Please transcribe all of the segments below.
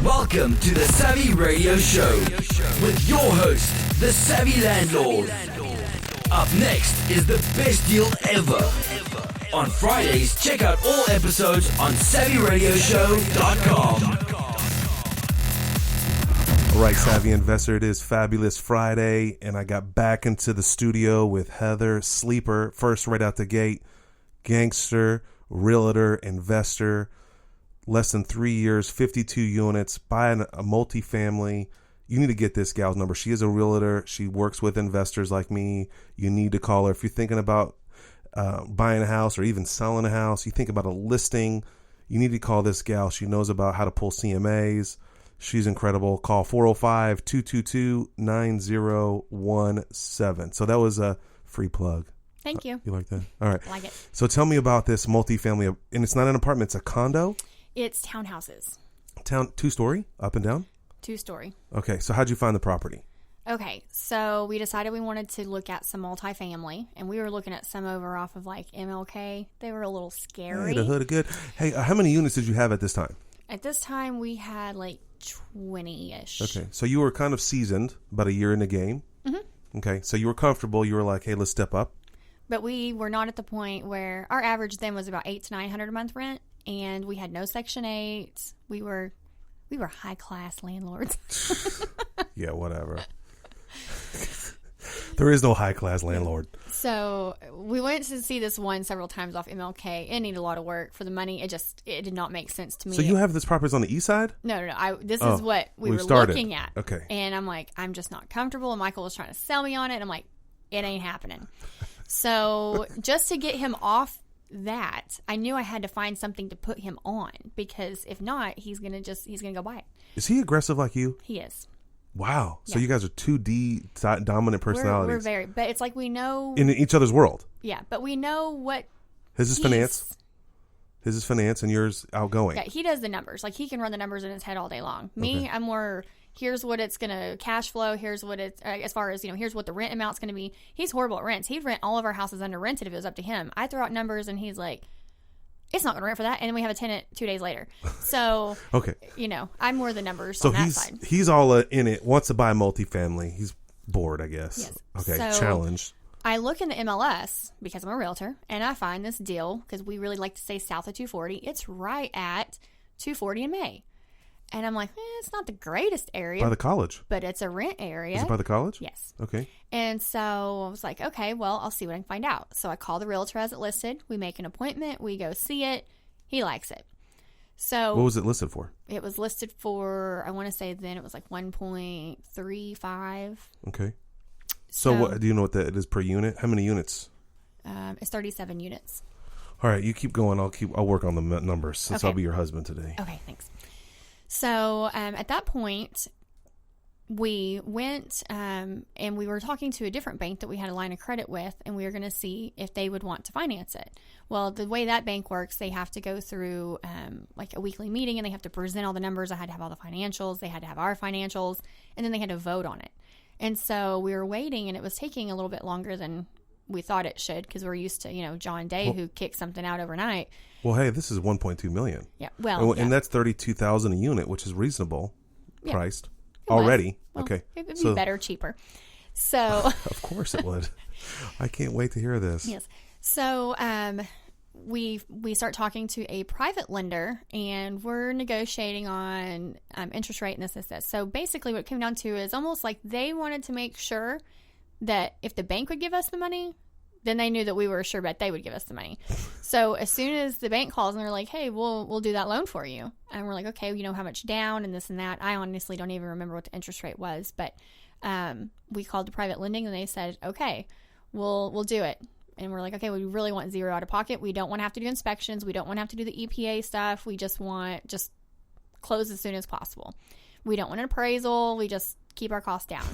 Welcome to the Savvy Radio Show with your host, the Savvy Landlord. Up next is the best deal ever. On Fridays, check out all episodes on SavvyRadioShow.com. All right, Savvy Investor, it is Fabulous Friday, and I got back into the studio with Heather Schleeper. First, right out the gate, gangster, realtor, investor, less than 3 years, 52 units, buying a multifamily. You need to get this gal's number. She is a realtor. She works with investors like me. You need to call her. If you're thinking about buying a house or even selling a house, you think about a listing, you need to call this gal. She knows about how to pull CMAs. She's incredible. Call 405-222-9017. So that was a free plug. Thank you. You like that? All right. I like it. So tell me about this multifamily. And it's not an apartment. It's a condo? It's townhouses. 2-story? Up and down? 2-story. Okay. So how'd you find the property? Okay. So we decided we wanted to look at some multifamily. And we were looking at some over off of like MLK. They were a little scary. Hey, the hood are good. Hey, how many units did you have at this time? At this time, we had like 20-ish. Okay. So you were kind of seasoned, about a year in the game. Mm-hmm. Okay. So you were comfortable. You were like, hey, let's step up. But we were not at the point where our average then was about $800 to $900 a month rent. And we had no Section 8. We were high-class landlords. Yeah, whatever. There is no high-class landlord. So we went to see this one several times off MLK. It needed a lot of work for the money. It did not make sense to me. So you have this property on the east side? No. This is what we were started. looking at. Okay. And I'm like, I'm just not comfortable. And Michael was trying to sell me on it. And I'm like, it ain't happening. So just to get him off that, I knew I had to find something to put him on, because if not, he's gonna go buy it. Is he aggressive like you? He is. Wow. So Yeah. you guys are 2D dominant personalities. We're very, but it's like we know in each other's world. Yeah, but we know what His is finance. His is finance, and yours outgoing. Yeah, he does the numbers. Like he can run the numbers in his head all day long. Me, okay. I'm more. Here's what it's going to cash flow. Here's what it's, as far as, here's what the rent amount's going to be. He's horrible at rents. He'd rent all of our houses under rented if it was up to him. I throw out numbers and he's like, it's not going to rent for that. And then we have a tenant 2 days later. So, okay. I'm more the numbers on that side. He's all in it, wants to buy multifamily. He's bored, I guess. Yes. Okay, so challenged. I look in the MLS because I'm a realtor, and I find this deal, because we really like to stay south of 240. It's right at 240 in May. And I'm like, it's not the greatest area. By the college. But it's a rent area. Is it by the college? Yes. Okay. And so I was like, okay, well, I'll see what I can find out. So I call the realtor as it listed. We make an appointment. We go see it. He likes it. So what was it listed for? It was listed for, I want to say then it was like 1.35. Okay. So what do you know what that is per unit? How many units? It's 37 units. All right, you keep going. I'll work on the numbers since Okay. I'll be your husband today. Okay, thanks. So at that point, we went and we were talking to a different bank that we had a line of credit with, and we were going to see if they would want to finance it. Well, the way that bank works, they have to go through like a weekly meeting, and they have to present all the numbers. I had to have all the financials. They had to have our financials, and then they had to vote on it. And so we were waiting, and it was taking a little bit longer than we thought it should, because we're used to, John Day, who kicked something out overnight. Well, hey, this is $1.2 million. Yeah, well, and that's $32,000 a unit, which is reasonable priced it was. already. Well, okay, it would be better, cheaper. So, of course it would. I can't wait to hear this. Yes. So, we start talking to a private lender, and we're negotiating on interest rate and this. So basically, what it came down to is almost like they wanted to make sure that if the bank would give us the money, then they knew that we were a sure bet they would give us the money. So as soon as the bank calls and they're like, hey, we'll do that loan for you. And we're like, okay, how much down and this and that. I honestly don't even remember what the interest rate was, but we called the private lending, and they said, okay, we'll do it. And we're like, okay, we really want zero out of pocket. We don't want to have to do inspections. We don't want to have to do the EPA stuff. We just want close as soon as possible. We don't want an appraisal. We just keep our costs down.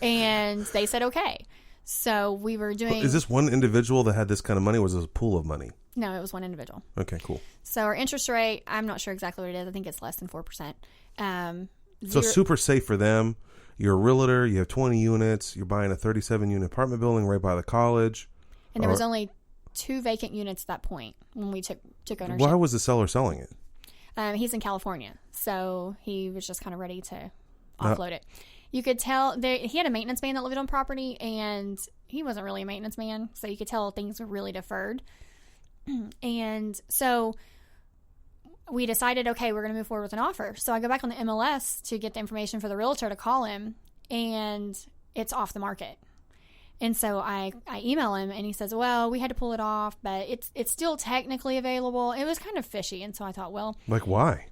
And they said, okay. So we were doing... Is this one individual that had this kind of money, or was it a pool of money? No, it was one individual. Okay, cool. So our interest rate, I'm not sure exactly what it is. I think it's less than 4%. So super safe for them. You're a realtor. You have 20 units. You're buying a 37-unit apartment building right by the college. And there was only 2 vacant units at that point when we took ownership. Why was the seller selling it? He's in California. So he was just kind of ready to offload it. You could tell he had a maintenance man that lived on property, and he wasn't really a maintenance man. So you could tell things were really deferred. And so we decided, okay, we're going to move forward with an offer. So I go back on the MLS to get the information for the realtor to call him, and it's off the market. And so I email him, and he says, well, we had to pull it off, but it's still technically available. It was kind of fishy. And so I thought, well. Like, why?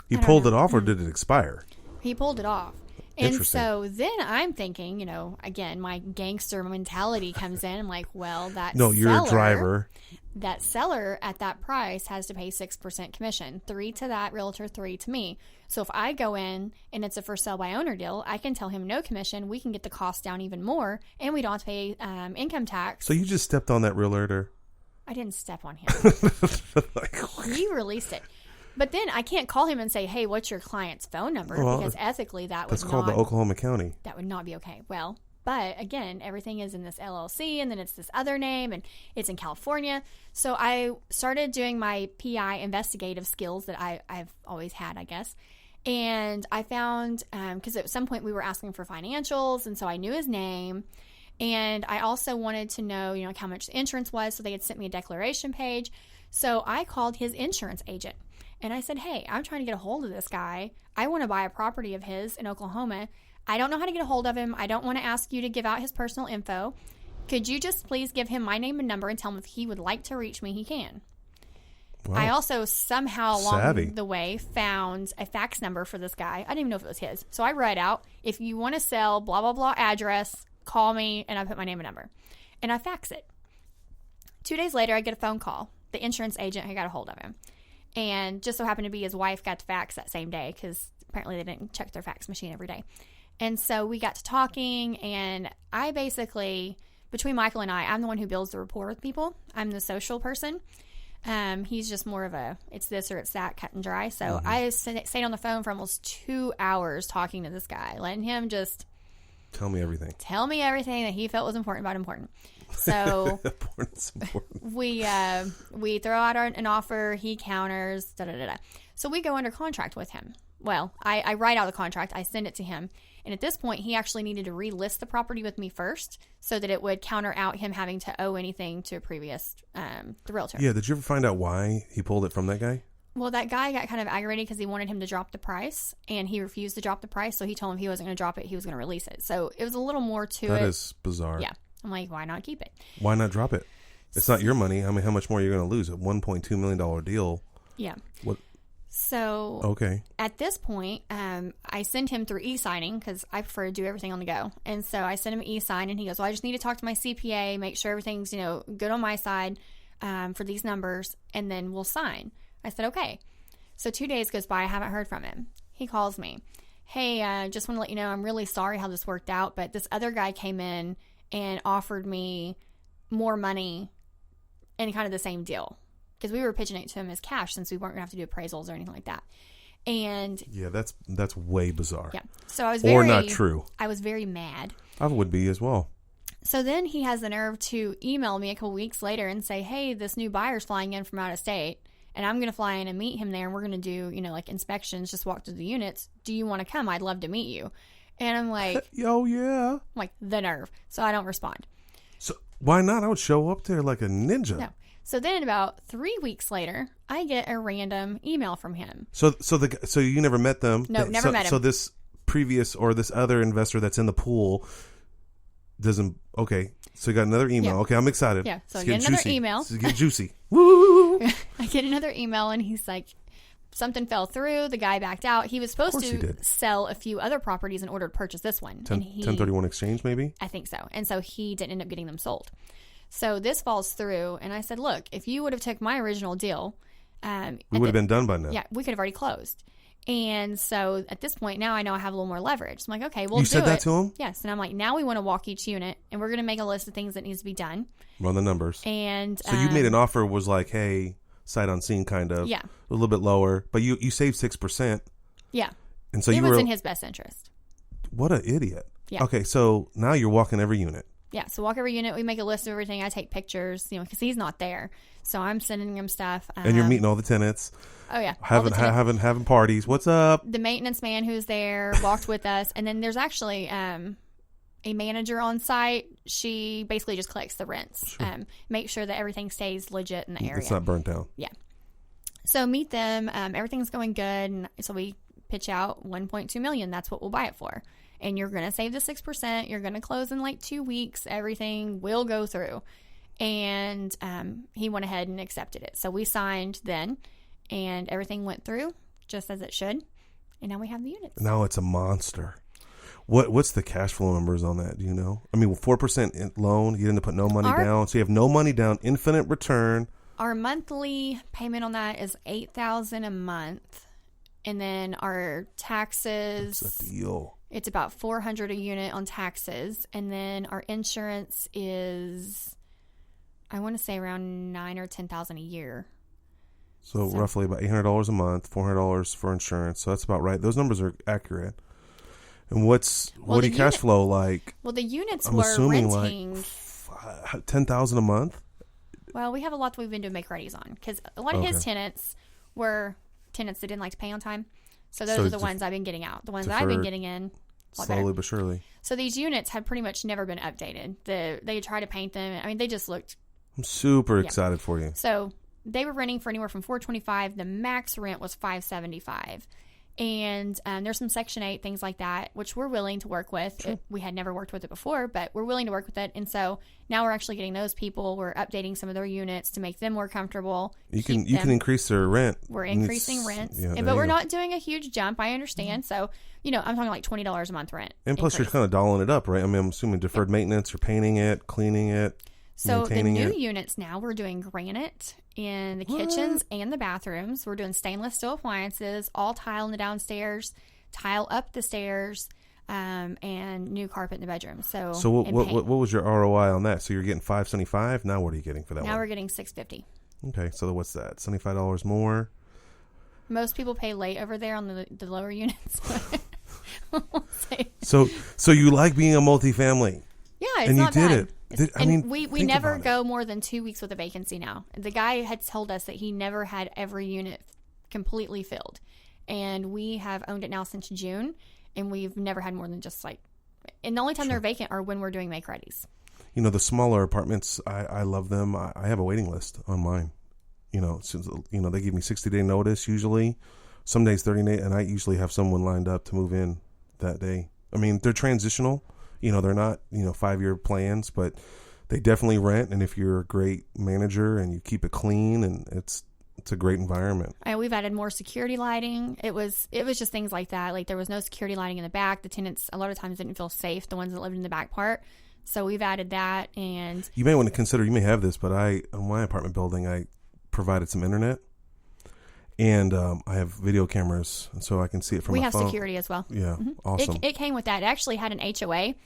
He pulled it off, or did it expire? He pulled it off. And so then I'm thinking, again, my gangster mentality comes in. I'm like, well, you're a driver. That seller at that price has to pay 6% commission, 3 to that realtor, 3 to me. So if I go in and it's a for sale by owner deal, I can tell him no commission. We can get the cost down even more, and we don't have to pay income tax. So you just stepped on that realtor? I didn't step on him. He released it. But then I can't call him and say, hey, what's your client's phone number? Because ethically that's called the Oklahoma County. That would not be okay. Well, but again, everything is in this LLC, and then it's this other name, and it's in California. So I started doing my PI investigative skills that I've always had, I guess. And I found, because at some point we were asking for financials, and so I knew his name. And I also wanted to know, like how much the insurance was, so they had sent me a declaration page. So I called his insurance agent. And I said, hey, I'm trying to get a hold of this guy. I want to buy a property of his in Oklahoma. I don't know how to get a hold of him. I don't want to ask you to give out his personal info. Could you just please give him my name and number and tell him if he would like to reach me, he can. Wow. I also somehow along the way found a fax number for this guy. I didn't even know if it was his. So I write out, if you want to sell blah, blah, blah address, call me, and I put my name and number. And I fax it. 2 days later, I get a phone call. The insurance agent had got a hold of him. And just so happened to be his wife got the fax that same day, because apparently they didn't check their fax machine every day. And so we got to talking, and I basically, between Michael and I'm the one who builds the rapport with people. I'm the social person. He's just more of it's this or it's that, cut and dry. So I stayed on the phone for almost 2 hours talking to this guy, letting him just tell me everything that he felt was important. So we throw out an offer. He counters. Da da da da. So we go under contract with him. Well, I write out the contract. I send it to him. And at this point, he actually needed to relist the property with me first, so that it would counter out him having to owe anything to a previous the realtor. Yeah. Did you ever find out why he pulled it from that guy? Well, that guy got kind of aggravated because he wanted him to drop the price, and he refused to drop the price. So he told him he wasn't going to drop it. He was going to release it. So it was a little more to it. That is bizarre. Yeah. I'm like, why not keep it? Why not drop it? It's not your money. I mean, how much more are you going to lose? A $1.2 million deal. Yeah. What? So okay. At this point, I send him through e-signing because I prefer to do everything on the go. And so I send him e-sign, and he goes, well, I just need to talk to my CPA, make sure everything's, good on my side for these numbers, and then we'll sign. I said, okay. So 2 days goes by. I haven't heard from him. He calls me. Hey, just want to let you know, I'm really sorry how this worked out, but this other guy came in and offered me more money and kind of the same deal. Because we were pitching it to him as cash, since we weren't going to have to do appraisals or anything like that. And yeah, that's way bizarre. Yeah. So I was not true. I was very mad. I would be as well. So then he has the nerve to email me a couple weeks later and say, hey, this new buyer's flying in from out of state, and I'm going to fly in and meet him there, and we're going to do, like inspections, just walk through the units. Do you want to come? I'd love to meet you. And I'm like, oh, yeah. I'm like, the nerve. So I don't respond. So why not? I would show up there like a ninja. No. So then about 3 weeks later, I get a random email from him. So you never met them? No, never met him. So this previous or this other investor that's in the pool doesn't, okay. So you got another email. Yeah. Okay, I'm excited. Yeah, so I get another email. This is getting juicy. Woo! I get another email, and he's like, something fell through. The guy backed out. He was supposed to sell a few other properties in order to purchase this one. 1031 exchange, maybe? I think so. And so he didn't end up getting them sold. So this falls through, and I said, look, if you would have took my original deal... we would have been done by now. Yeah, we could have already closed. And so at this point, now I know I have a little more leverage. I'm like, okay, we'll do it. You said that to him? Yes. And I'm like, now we want to walk each unit, and we're going to make a list of things that needs to be done. Run the numbers. And so you made an offer was like, hey, sight unseen kind of. Yeah. A little bit lower, but you saved 6%. Yeah. And so it was in his best interest. What an idiot. Yeah. Okay, so now you're walking every unit. Yeah, so walk every unit. We make a list of everything. I take pictures, because he's not there. So I'm sending them stuff. And you're meeting all the tenants. Oh yeah, having parties. What's up? The maintenance man who's there walked with us, and then there's actually a manager on site. She basically just collects the rents, make sure that everything stays legit in the area. It's not burnt down. Yeah. So meet them. Everything's going good, and so we pitch out $1.2 million. That's what we'll buy it for. And you're going to save the 6%. You're going to close in like 2 weeks. Everything will go through. And he went ahead and accepted it. So we signed then. And everything went through just as it should. And now we have the units. Now it's a monster. What's the cash flow numbers on that? Do you know? I mean, 4% loan, you didn't put no money down. So you have no money down, infinite return. Our monthly payment on that is $8,000 a month. And then our taxes. It's a deal. It's about $400 a unit on taxes. And then our insurance is, I want to say around $9,000 or $10,000 a year. So roughly about $800 a month, $400 for insurance. So that's about right. Those numbers are accurate. And what do you cash flow like? Well, the units I'm were assuming renting like $10,000 a month. Well, we have a lot that we've been doing make readies on because a lot of his tenants were tenants that didn't like to pay on time. So those are the ones I've been getting out. The ones that I've been getting in slowly but surely. So these units have pretty much never been updated. They try to paint them. I mean, they just looked. I'm super excited for you. So they were renting for anywhere from $425. The max rent was $575. And there's some Section 8 things like that, which we're willing to work with. Sure. We had never worked with it before, but we're willing to work with it. And so now we're actually getting those people. We're updating some of their units to make them more comfortable. You can increase their rent. We're increasing rents, yeah, but we're not doing a huge jump. I understand. So, I'm talking like $20 a month rent. And plus, you're kind of dolling it up, right? I mean, I'm assuming deferred maintenance, you're painting it, cleaning it. So the new units now, we're doing granite in the kitchens and the bathrooms. We're doing stainless steel appliances, all tile in the downstairs, tile up the stairs, and new carpet in the bedroom. So what was your ROI on that? So you're getting $575. Now what are you getting for that? Now we're getting $650. Okay, so what's that? $75 more. Most people pay late over there on the lower units. So you like being a multifamily? Yeah, it's and not you bad. did it. We never go more than 2 weeks with a vacancy now. The guy had told us that he never had every unit completely filled. And we have owned it now since June, and we've never had more than just and the only time they're vacant are when we're doing make readies. The smaller apartments, I love them. I have a waiting list on mine. Since they give me 60-day notice usually. Some days 30 days, and I usually have someone lined up to move in that day. I mean, they're transitional. They're not, 5-year plans, but they definitely rent. And if you're a great manager and you keep it clean, and it's a great environment. And we've added more security lighting. It was just things like that. Like there was no security lighting in the back. The tenants a lot of times didn't feel safe, the ones that lived in the back part. So we've added that. And you may want to consider, you may have this, but on my apartment building, I provided some internet. And I have video cameras, so I can see it from my phone. We have security as well. Yeah, awesome. It came with that. It actually had an HOA,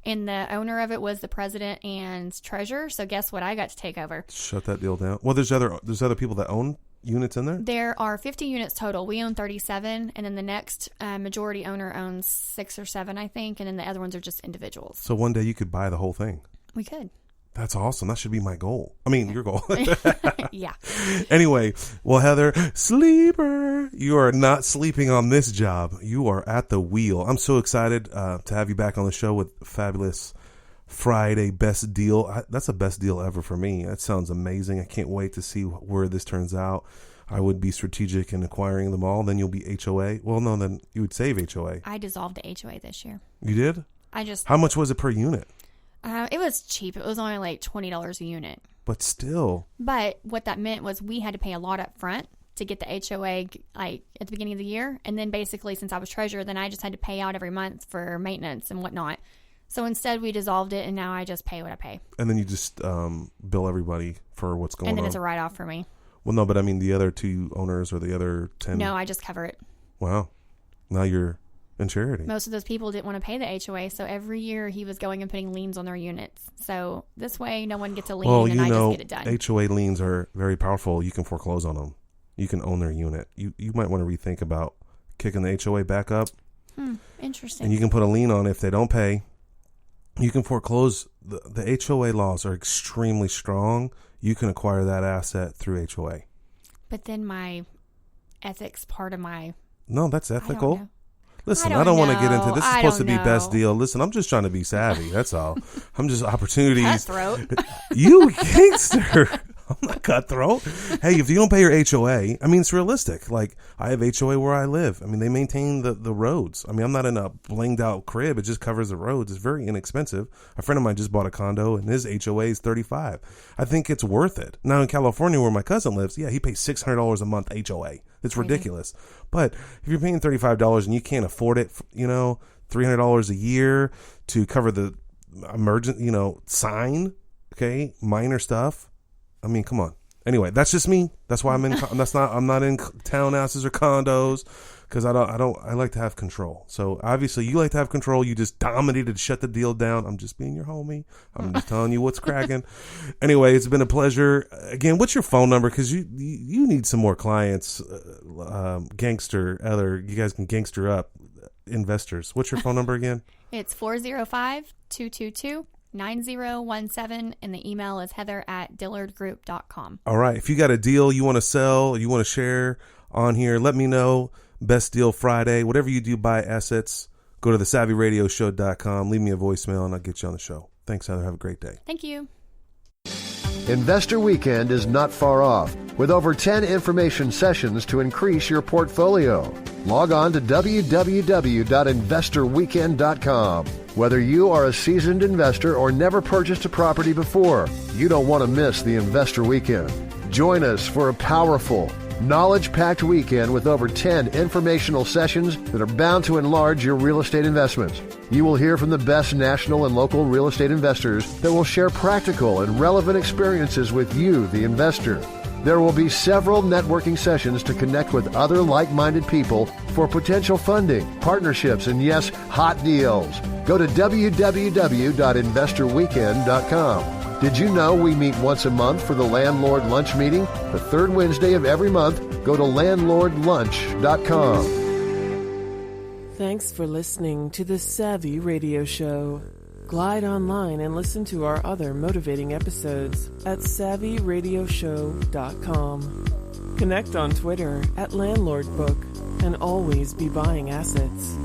and the owner of it was the president and treasurer. So guess what? I got to take over. Shut that deal down. Well, there's other people that own units in there? There are 50 units total. We own 37, and then the next majority owner owns 6 or 7, I think, and then the other ones are just individuals. So one day you could buy the whole thing. We could. That's awesome. That should be my goal. I mean, your goal. Yeah. Anyway, well, Heather Schleeper, you are not sleeping on this job. You are at the wheel. I'm so excited to have you back on the show with fabulous Friday best deal. That's the best deal ever for me. That sounds amazing. I can't wait to see where this turns out. I would be strategic in acquiring them all. Then you'll be HOA. Well, no, then you would save HOA. I dissolved the HOA this year. You did? How much was it per unit? It was cheap. It was only like $20 a unit. But still. But what that meant was we had to pay a lot up front to get the HOA like at the beginning of the year. And then basically since I was treasurer, then I just had to pay out every month for maintenance and whatnot. So instead we dissolved it and now I just pay what I pay. And then you just bill everybody for what's going on. And then it's a write-off for me. Well, no, but I mean the other 2 owners or the other 10. No, I just cover it. Wow. Now you're in charity. Most of those people didn't want to pay the HOA, so every year he was going and putting liens on their units. So this way, no one gets a lien, and I just get it done. HOA liens are very powerful. You can foreclose on them. You can own their unit. You might want to rethink about kicking the HOA back up. Interesting. And you can put a lien on if they don't pay. you can foreclose. The HOA laws are extremely strong. You can acquire that asset through HOA. But then my ethics part of my... No, that's ethical. I don't know. Listen, I don't want to get into this. Is supposed to be know. best deal. Listen, I'm just trying to be savvy. That's all. I'm just opportunities. Cutthroat. You gangster. I'm not cutthroat. Hey, if you don't pay your HOA, I mean, it's realistic. Like, I have HOA where I live. I mean, they maintain the roads. I mean, I'm not in a blinged out crib. It just covers the roads. It's very inexpensive. A friend of mine just bought a condo and his HOA is $35. I think it's worth it. Now in California where my cousin lives, yeah, he pays $600 a month HOA. It's ridiculous. But if you're paying $35 and you can't afford it, you know, $300 a year to cover the emergent, you know, sign, okay, minor stuff. I mean, come on. Anyway, that's just me. That's why I'm not in townhouses or condos, because I like to have control. So obviously you like to have control. You just dominated, shut the deal down. I'm just being your homie. I'm just telling you what's cracking. Anyway, it's been a pleasure. Again, what's your phone number? Because you need some more clients. Gangster, you guys can gangster up investors. What's your phone number again? It's 405-222-9017, and the email is heather@dillardgroup.com. All right. If you got a deal you want to sell, you want to share on here, let me know. Best Deal Friday. Whatever you do, buy assets, go to thesavvyradioshow.com. Leave me a voicemail, and I'll get you on the show. Thanks, Heather. Have a great day. Thank you. Investor Weekend is not far off, with over 10 information sessions to increase your portfolio. Log on to www.investorweekend.com. Whether you are a seasoned investor or never purchased a property before, you don't want to miss the Investor Weekend. Join us for a powerful, knowledge-packed weekend with over 10 informational sessions that are bound to enlarge your real estate investments. You will hear from the best national and local real estate investors that will share practical and relevant experiences with you, the investor. There will be several networking sessions to connect with other like-minded people for potential funding, partnerships, and yes, hot deals. Go to www.investorweekend.com. Did you know we meet once a month for the Landlord Lunch Meeting? The third Wednesday of every month. Go to landlordlunch.com. Thanks for listening to The Savvy Radio Show. Glide online and listen to our other motivating episodes at savvyradioshow.com. Connect on Twitter @LandlordBook and always be buying assets.